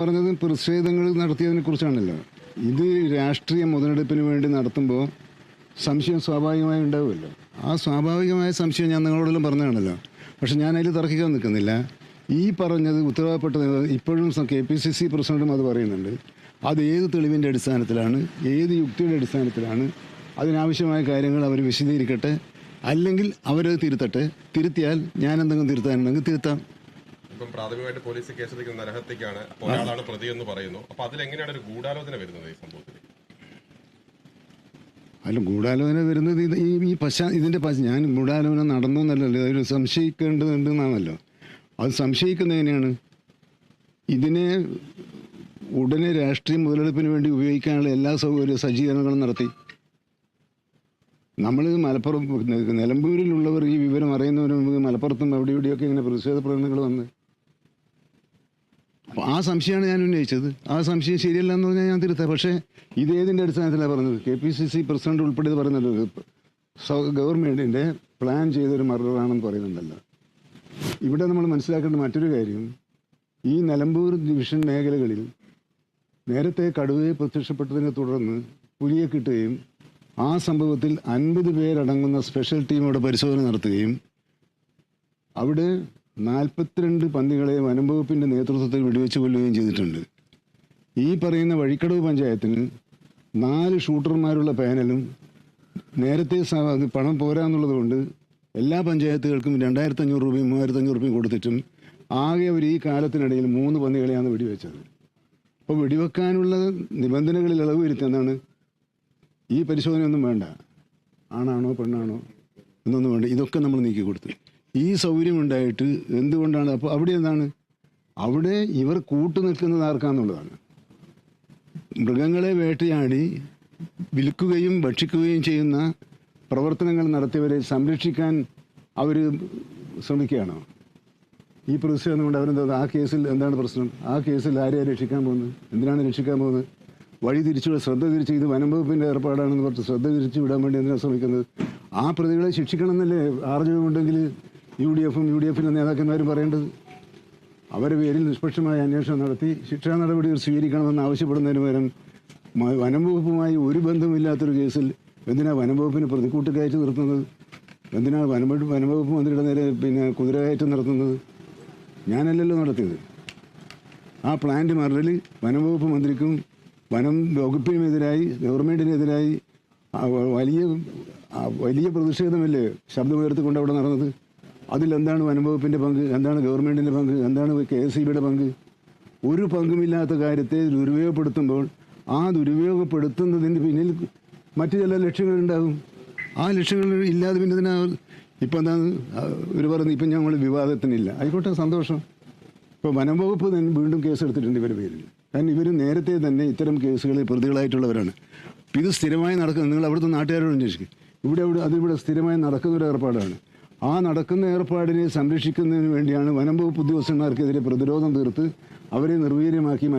പറഞ്ഞത് പ്രതിഷേധങ്ങൾ നടത്തിയതിനെ കുറിച്ചാണല്ലോ. ഇത് രാഷ്ട്രീയ മുതലെടുപ്പിന് വേണ്ടി നടത്തുമ്പോൾ സംശയം സ്വാഭാവികമായി ഉണ്ടാവുമല്ലോ. ആ സ്വാഭാവികമായ സംശയം ഞാൻ നിങ്ങളോടെല്ലാം പറഞ്ഞതാണല്ലോ. പക്ഷെ ഞാൻ അതിൽ തർക്കിക്കാൻ നിൽക്കുന്നില്ല. ഈ പറഞ്ഞത് ഉത്തരവാദപ്പെട്ട ഇപ്പോഴും KPCC പ്രസിഡന്റും അത് പറയുന്നുണ്ട്. അത് ഏത് തെളിവിൻ്റെ അടിസ്ഥാനത്തിലാണ്, ഏത് യുക്തിയുടെ അടിസ്ഥാനത്തിലാണ്, അതിനാവശ്യമായ കാര്യങ്ങൾ അവർ വിശദീകരിക്കട്ടെ. അല്ലെങ്കിൽ അവരത് തിരുത്തട്ടെ. തിരുത്തിയാൽ ഞാൻ എന്തെങ്കിലും തിരുത്താനുണ്ടെങ്കിൽ തിരുത്താം. ഇപ്പം പ്രാഥമികമായിട്ട് പോലീസ് കേസെടുക്കുന്ന നരഹത്യക്കാണ്, ഒരാളാണ് പ്രതി എന്ന് പറയുന്നു. അപ്പൊ അതിലെങ്ങനെയാണ് ഒരു ഗൂഢാലോചന വരുന്നത് ഈ സംഭവത്തിൽ? അല്ല, ഗൂഢാലോചന വരുന്നത് ഇതിൻ്റെ ഞാൻ ഗൂഢാലോചന നടന്നു എന്നല്ലല്ലോ, അതൊരു സംശയിക്കേണ്ടതുണ്ടെന്നാണല്ലോ. അത് സംശയിക്കുന്നത് എങ്ങനെയാണ്? ഇതിനെ ഉടനെ രാഷ്ട്രീയ മുതലെടുപ്പിന് വേണ്ടി ഉപയോഗിക്കാനുള്ള എല്ലാ സജ്ജീകരണങ്ങളും നടത്തി. നമ്മൾ മലപ്പുറം നിലമ്പൂരിലുള്ളവർ ഈ വിവരം അറിയുന്നതിന് മുമ്പ് മലപ്പുറത്തും അവിടെ ഇവിടെയൊക്കെ ഇങ്ങനെ പ്രതിഷേധ പ്രകടനങ്ങൾ വന്ന്, അപ്പോൾ ആ സംശയമാണ് ഞാൻ ഉന്നയിച്ചത്. ആ സംശയം ശരിയല്ല എന്ന് പറഞ്ഞാൽ ഞാൻ തിരുത്താം. പക്ഷേ ഇതേതിൻ്റെ അടിസ്ഥാനത്തിലാണ് പറഞ്ഞത്? KPCC പ്രസിഡന്റ് ഉൾപ്പെടെ പറയുന്നുണ്ടല്ലോ, ഗവൺമെൻറ്റിൻ്റെ പ്ലാൻ ചെയ്തൊരു മർഡറാണെന്ന് പറയുന്നുണ്ടല്ലോ. ഇവിടെ നമ്മൾ മനസ്സിലാക്കേണ്ട മറ്റൊരു കാര്യം, ഈ നിലമ്പൂർ ഡിവിഷൻ മേഖലകളിൽ നേരത്തെ കടുവയെ പ്രത്യക്ഷപ്പെട്ടതിനെ തുടർന്ന് പുലിയെ കിട്ടുകയും ആ സംഭവത്തിൽ 50 പേരടങ്ങുന്ന സ്പെഷ്യൽ ടീം അവിടെ പരിശോധന നടത്തുകയും അവിടെ 42 പന്നികളെ വനം വകുപ്പിൻ്റെ നേതൃത്വത്തിൽ വെടിവെച്ച് കൊല്ലുകയും ചെയ്തിട്ടുണ്ട്. ഈ പറയുന്ന വഴിക്കടവ് പഞ്ചായത്തിന് 4 ഷൂട്ടർമാരുള്ള പാനലും നേരത്തെ പണം പോരാന്നുള്ളത് കൊണ്ട് എല്ലാ പഞ്ചായത്തുകൾക്കും 2500 രൂപയും 3500 രൂപയും കൊടുത്തിട്ടും ആകെ അവർ ഈ കാലത്തിനിടയിൽ 3 പന്നികളെയാണ് വെടിവെച്ചത്. അപ്പോൾ വെടിവെക്കാനുള്ള നിബന്ധനകളിൽ ഇളവ് വരുത്തുന്നതാണ്. ഈ പരിശോധനയൊന്നും വേണ്ട, ആണാണോ പെണ്ണാണോ എന്നൊന്നും വേണ്ട, ഇതൊക്കെ നമ്മൾ നീക്കി കൊടുത്തു. ഈ സൗകര്യമുണ്ടായിട്ട് എന്തുകൊണ്ടാണ്? അപ്പോൾ അവിടെ എന്താണ്? അവിടെ ഇവർ കൂട്ടുനിൽക്കുന്നത് ആർക്കാന്നുള്ളതാണ്. മൃഗങ്ങളെ വേട്ടയാടി വിൽക്കുകയും ഭക്ഷിക്കുകയും ചെയ്യുന്ന പ്രവർത്തനങ്ങൾ നടത്തിയവരെ സംരക്ഷിക്കാൻ അവർ ശ്രമിക്കുകയാണോ? ഈ പ്രതിഷേധം കൊണ്ട് അവരെന്താ? ആ കേസിൽ എന്താണ് പ്രശ്നം? ആ കേസിൽ ആരെയാണ് രക്ഷിക്കാൻ പോകുന്നത്? എന്തിനാണ് രക്ഷിക്കാൻ പോകുന്നത്? വഴി ശ്രദ്ധ തിരിച്ച് ഇത് വനം വകുപ്പിൻ്റെ ഏർപ്പാടാണെന്ന് പറഞ്ഞ് ശ്രദ്ധ തിരിച്ച് വിടാൻ വേണ്ടി എന്തിനാണ് ശ്രമിക്കുന്നത്? ആ പ്രതികളെ ശിക്ഷിക്കണം എന്നല്ലേ ആർജവമുണ്ടെങ്കിൽ UDFിൻ്റെ നേതാക്കന്മാരും പറയേണ്ടത്. അവരെ പേരിൽ നിഷ്പക്ഷമായ അന്വേഷണം നടത്തി ശിക്ഷാ നടപടികൾ സ്വീകരിക്കണമെന്ന് ആവശ്യപ്പെടുന്നതിന് പകരം വനം വകുപ്പുമായി ഒരു ബന്ധമില്ലാത്തൊരു കേസിൽ എന്തിനാണ് വനം വകുപ്പിന് പ്രതിക്കൂട്ട് കയറ്റി നിർത്തുന്നത്? എന്തിനാണ് വനംവകുപ്പ് മന്ത്രിയുടെ നേരെ കുതിരകയറ്റം നടത്തുന്നത്? ഞാനല്ലല്ലോ നടത്തിയത്. ആ പ്ലാന്റ് മറിൽ വനംവകുപ്പ് മന്ത്രിക്കും വനം വകുപ്പിനുമെതിരായി ഗവൺമെൻറ്റിനെതിരായി വലിയ പ്രതിഷേധമല്ലേ ശബ്ദമുയർത്തിക്കൊണ്ട് അവിടെ നടന്നത്? അതിലെന്താണ് വനംവകുപ്പിൻ്റെ പങ്ക്? എന്താണ് ഗവൺമെൻറ്റിൻ്റെ പങ്ക്? എന്താണ് KSEBിയുടെ പങ്ക്? ഒരു പങ്കുമില്ലാത്ത കാര്യത്തെ ദുരുപയോഗപ്പെടുത്തുമ്പോൾ ആ ദുരുപയോഗപ്പെടുത്തുന്നതിന് പിന്നിൽ മറ്റു ചില ലക്ഷ്യങ്ങളുണ്ടാകും. ആ ലക്ഷ്യങ്ങൾ ഇല്ലാതെ പിന്നെ ഇതിനാ ഇപ്പം എന്താണ് ഇവർ പറയുന്നത്? ഇപ്പം ഞങ്ങൾ വിവാദത്തിനില്ല, ആയിക്കോട്ടെ, സന്തോഷം. ഇപ്പോൾ വനം വകുപ്പ് വീണ്ടും കേസെടുത്തിട്ടുണ്ട് ഇവരുടെ പേരിൽ. കാരണം ഇവർ നേരത്തെ തന്നെ ഇത്തരം കേസുകളിൽ പ്രതികളായിട്ടുള്ളവരാണ്. ഇത് സ്ഥിരമായി നടക്കുന്നത്, നിങ്ങൾ അവിടുത്തെ നാട്ടുകാരോട് അന്വേഷിക്കും. അതിവിടെ സ്ഥിരമായി നടക്കുന്നൊരു ഏർപ്പാടാണ്. ആ നടക്കുന്ന ഏർപ്പാടിനെ സംരക്ഷിക്കുന്നതിന് വേണ്ടിയാണ് വനം വകുപ്പ് ഉദ്യോഗസ്ഥന്മാർക്കെതിരെ പ്രതിരോധം തീർത്ത് അവരെ നിർവീര്യമാക്കി